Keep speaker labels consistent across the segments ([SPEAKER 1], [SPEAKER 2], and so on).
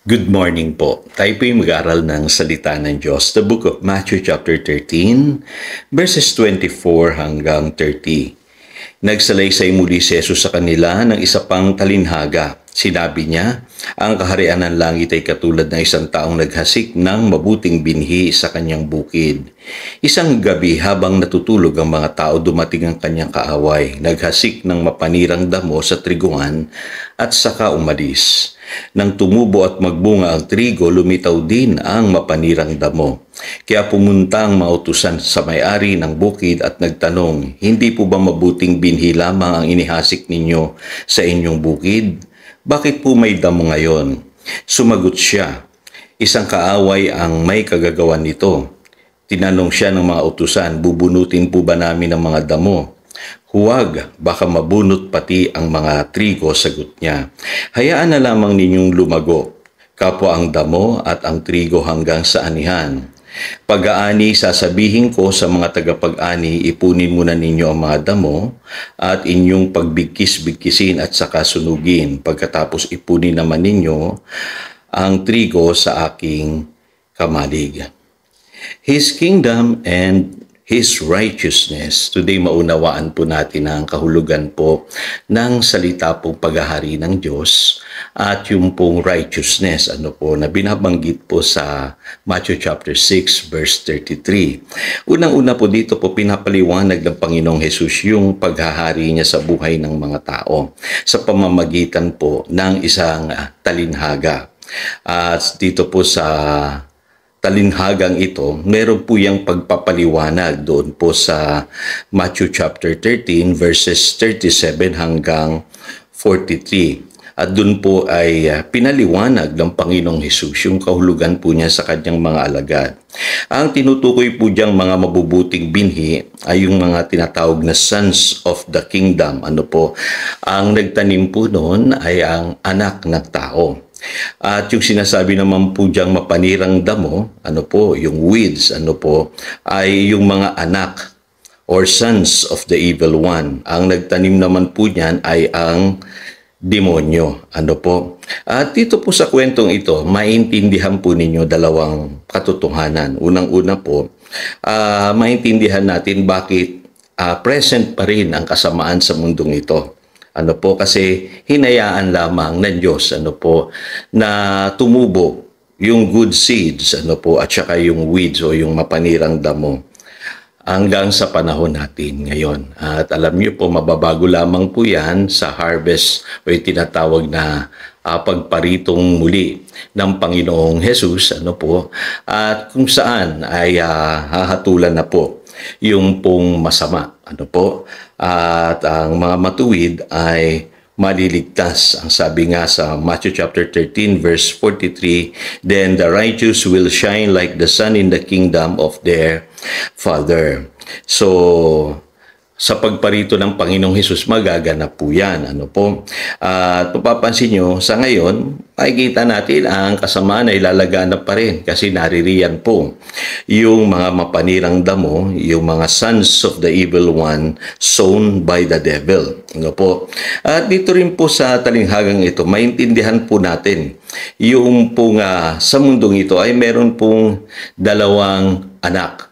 [SPEAKER 1] Good morning po. Tayo po'y mag-aral ng salita ng Diyos. The book of Matthew chapter 13, verses 24 hanggang 30. Nagsalaysay muli si Jesus sa kanila ng isa pang talinhaga. Sinabi niya, ang kaharian ng langit ay katulad ng isang taong naghasik ng mabuting binhi sa kanyang bukid. Isang gabi habang natutulog ang mga tao, dumating ang kanyang kaaway. Naghasik ng mapanirang damo sa triguan at saka umalis. Nang tumubo at magbunga ang trigo, lumitaw din ang mapanirang damo. Kaya pumunta ang mautusan sa may-ari ng bukid at nagtanong, hindi po ba mabuting binhi lamang ang inihasik ninyo sa inyong bukid? Bakit po may damo ngayon? Sumagot siya, isang kaaway ang may kagagawan nito. Tinanong siya ng mga utusan, bubunutin po ba namin ang mga damo? Huwag, baka mabunot pati ang mga trigo, sagot niya. Hayaan na lamang ninyong lumago, kapwa ang damo at ang trigo hanggang sa anihan. Pag-aani, sasabihin ko sa mga tagapag-ani, ipunin muna ninyo ang mga damo at inyong pagbigkis-bigkisin at saka sunugin. Pagkatapos ipunin naman ninyo ang trigo sa aking kamalig. His kingdom and His righteousness. Today maunawaan po natin ang kahulugan po ng salita pong paghahari ng Diyos at yung pong righteousness na binabanggit po sa Matthew chapter 6 verse 33. Unang-una po dito po pinapaliwanag ng Panginoong Jesus yung paghahari niya sa buhay ng mga tao sa pamamagitan po ng isang talinhaga. At dito po sa talinhagang ito, meron po yung pagpapaliwanag doon po sa Matthew chapter 13 verses 37 hanggang 43. At doon po ay pinaliwanag ng Panginoong Hesus yung kahulugan po niya sa kanyang mga alagad. Ang tinutukoy po diyang mga mabubuting binhi ay yung mga tinatawag na sons of the kingdom. Ang nagtanim po noon ay ang anak ng tao. At yung sinasabi naman po diyang mapanirang damo, yung weeds, ay yung mga anak or sons of the evil one. Ang nagtanim naman po niyan ay ang demonyo. At dito po sa kwentong ito, maintindihan po ninyo dalawang katotohanan. Unang-una po, maintindihan natin bakit present pa rin ang kasamaan sa mundong ito. Kasi hinayaan lamang ng Diyos, na tumubo yung good seeds, at saka yung weeds o yung mapanirang damo hanggang sa panahon natin ngayon. At alam niyo po, mababago lamang po yan sa harvest o yung tinatawag na pagparitong muli ng Panginoong Jesus, at kung saan ay hahatulan na po yung pong masama, at ang mga matuwid ay maliligtas. Ang sabi nga sa Matthew chapter 13 verse 43, then the righteous will shine like the sun in the kingdom of their Father. So, sa pagparito ng Panginoong Hesus, magaganap po yan. At mapapansin nyo, sa ngayon, makikita natin ang kasamaan ay lalaganap pa rin kasi naririyan po yung mga mapanirang damo, yung mga sons of the evil one sown by the devil. At dito rin po sa talinghagang ito, maintindihan po natin yung pong sa mundong ito ay meron pong dalawang anak.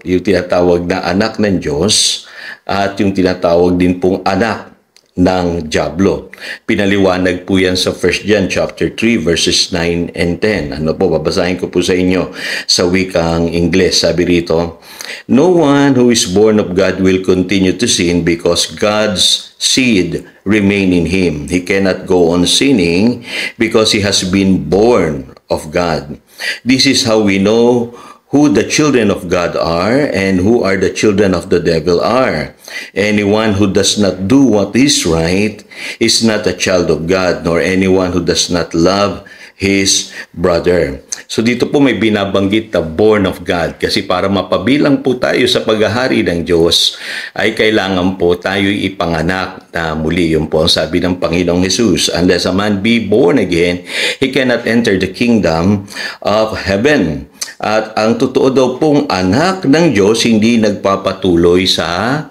[SPEAKER 1] Yung tinatawag na anak ng Diyos at yung tinatawag din pong anak ng Diablo. Pinaliwanag po yan sa 1 John chapter 3 verses 9 and 10. Babasahin ko po sa inyo sa wikang Ingles. Sabi rito, no one who is born of God will continue to sin because God's seed remain in him. He cannot go on sinning because he has been born of God. This is how we know who the children of God are and who are the children of the devil are. Anyone who does not do what is right is not a child of God, nor anyone who does not love his brother. So dito po may binabanggit na born of God kasi para mapabilang po tayo sa paghahari ng Diyos ay kailangan po tayo ipanganak na muli. Yun po ang sabi ng Panginoong Hesus, unless a man be born again, he cannot enter the kingdom of heaven. At ang totoo daw pong anak ng Diyos hindi nagpapatuloy sa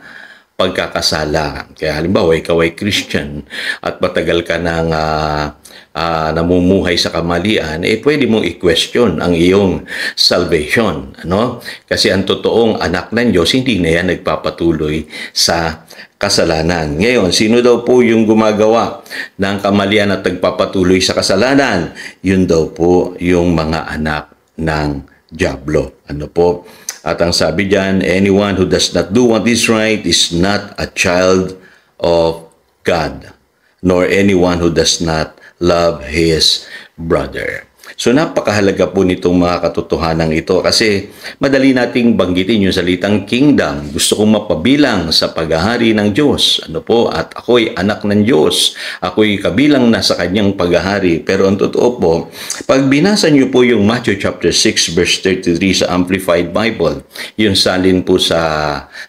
[SPEAKER 1] pagkakasala. Kaya halimbawa, ikaw ay Christian at matagal ka nang namumuhay sa kamalian, pwede mong i-question ang iyong salvation. Ano? Kasi ang totoong anak ng Diyos, hindi na yan nagpapatuloy sa kasalanan. Ngayon, sino daw po yung gumagawa ng kamalian at nagpapatuloy sa kasalanan? Yun daw po yung mga anak ng Diablo. Ano po? At ang sabi diyan, anyone who does not do what is right is not a child of God, nor anyone who does not love his brother. So napakahalaga po nitong mga katotohanan ito kasi madali nating banggitin yung salitang kingdom. Gusto kong mapabilang sa paghahari ng Diyos. Ano po? At ako'y anak ng Diyos. Ako'y kabilang na sa kanyang paghahari. Pero ang totoo po, pag binasa niyo po yung Matthew chapter 6 verse 33 sa Amplified Bible, yung salin po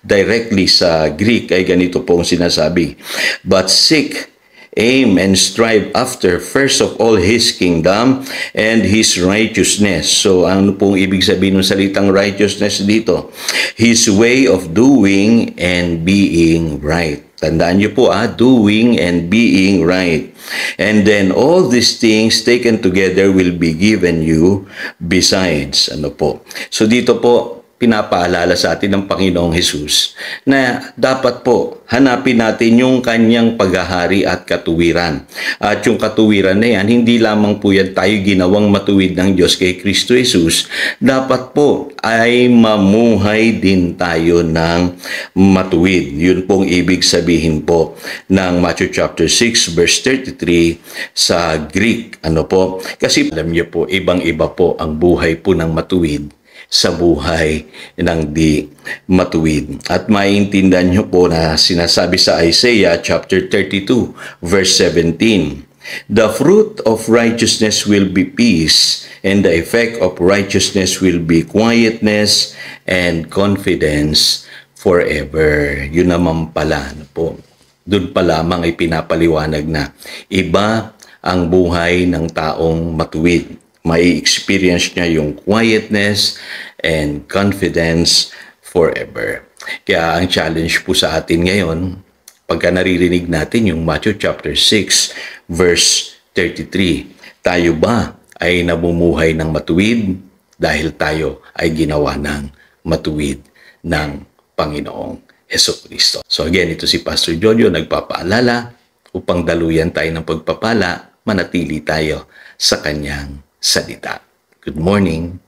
[SPEAKER 1] directly sa Greek ay ganito po ang sinasabi. But seek, aim and strive after first of all His kingdom and His righteousness. So ano pong ibig sabihin ng salitang righteousness dito? His way of doing and being right. Tandaan niyo po, doing and being right. And then all these things taken together will be given you besides. Ano po? So dito po, pinapaalala sa atin ng Panginoong Hesus na dapat po hanapin natin yung kanyang paghahari at katuwiran. At yung katuwiran na yan, hindi lamang po yan tayo ginawang matuwid ng Diyos kay Kristo Hesus. Dapat po ay mamuhay din tayo ng matuwid. Yun pong ibig sabihin po ng Matthew chapter 6 verse 33 sa Greek. Ano po? Kasi alam niyo po, ibang-iba po ang buhay po ng matuwid sa buhay ng di matuwid. At maintindihan nyo po na sinasabi sa Isaiah chapter 32 verse 17, the fruit of righteousness will be peace, and the effect of righteousness will be quietness and confidence forever. Yun naman pala po. Doon pa lamang ay pinapaliwanag na iba ang buhay ng taong matuwid. May experience niya yung quietness and confidence forever. Kaya ang challenge po sa atin ngayon, pagka naririnig natin yung Matthew chapter 6 verse 33, tayo ba ay namumuhay ng matuwid dahil tayo ay ginawa ng matuwid ng Panginoong Hesukristo. So again, ito si Pastor Jojo nagpapaalala upang daluyan tayo ng pagpapala, manatili tayo sa kanyang salita. Good morning.